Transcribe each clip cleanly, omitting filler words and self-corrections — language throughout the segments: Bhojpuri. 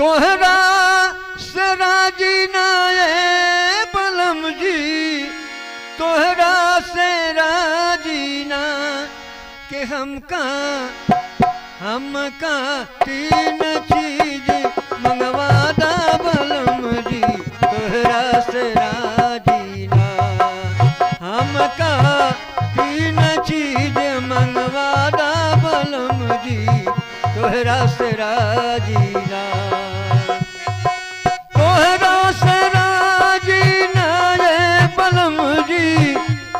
तोहरा से राजी ना है बलम जी, तोहरा से राजी ना कि हमका तीन चीज मंगवादा बलम जी, तोहरा से राजी ना हमका तीन चीज मंगवादा बलम जी, तोहरा से राजी ना। तोहरा से राजी ना रे बलम जी,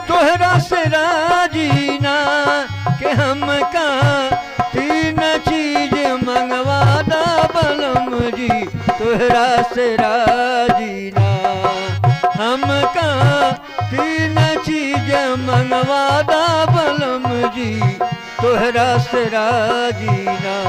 तोहरा से राजी ना कि हमका तीन चीज मंगवादा बलम जी, तोहरा से राजी ना हमका तीन चीज मंगवादा बलम जी, तोहरा से राजी ना।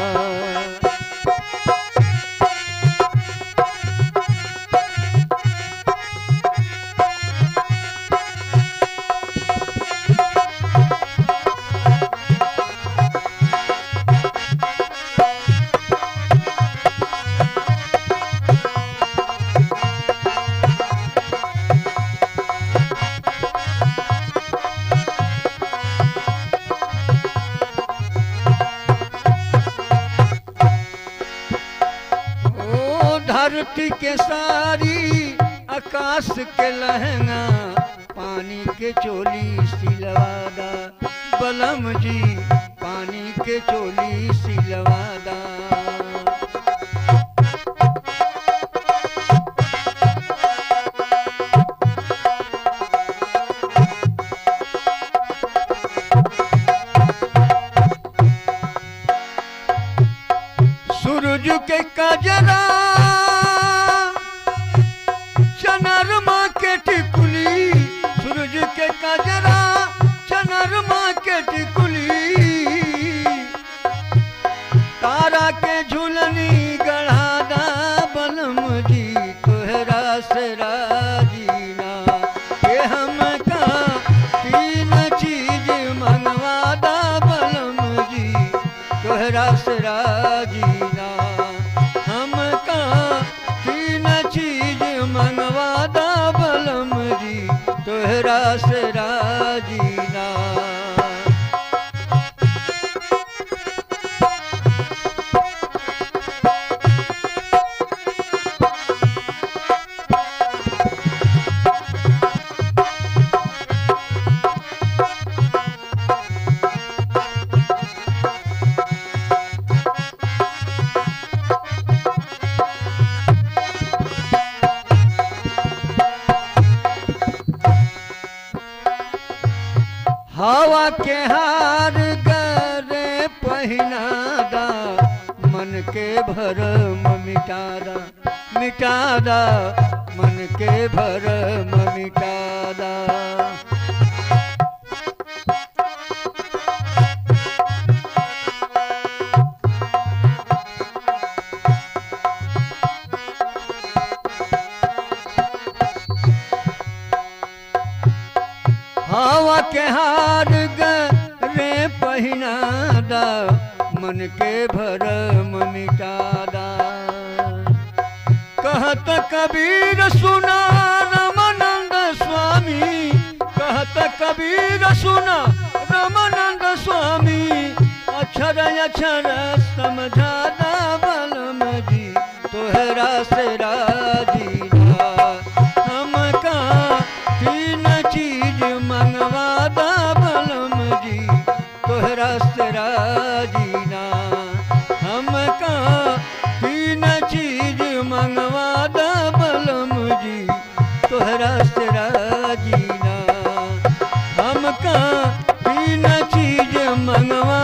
धरती के सारी आकाश के लहंगा, पानी के चोली सिलवादा बलम जी, पानी के चोली सिलवादा। सूरज के कजरा चनरमा के टिकुली, सूरज के कजरा चनरमा के टिकुली, तारा के झुलनी गढ़ादा बलम जी, तोहरा से राजी ना के हमका तीन चीज मंगवादा बलम जी, तोहरा से राजी ना हमका तीन चीज मंगवादा बलम जी, तोहरा से राजी ना। हवा के हार गरे पहिनादा, मन के भरम मिटादा मिटादा, मन के भरम मिटादा। हवा के हार गरे पहिनादा, मन के भरम मिटादा। कहत कबीर सुना रामानंद स्वामी, कहत कबीर सुना रामानंद स्वामी, अक्षर अक्षर समझादा बलम जी, तोहरा से राजी ना हमका तीन चीज मंगवादा बलम जी, तोहरा से राजी ना हमका तीन चीज मंगवादा बलम जी, तोहरा से राजी ना हमका तीन चीज मंगवा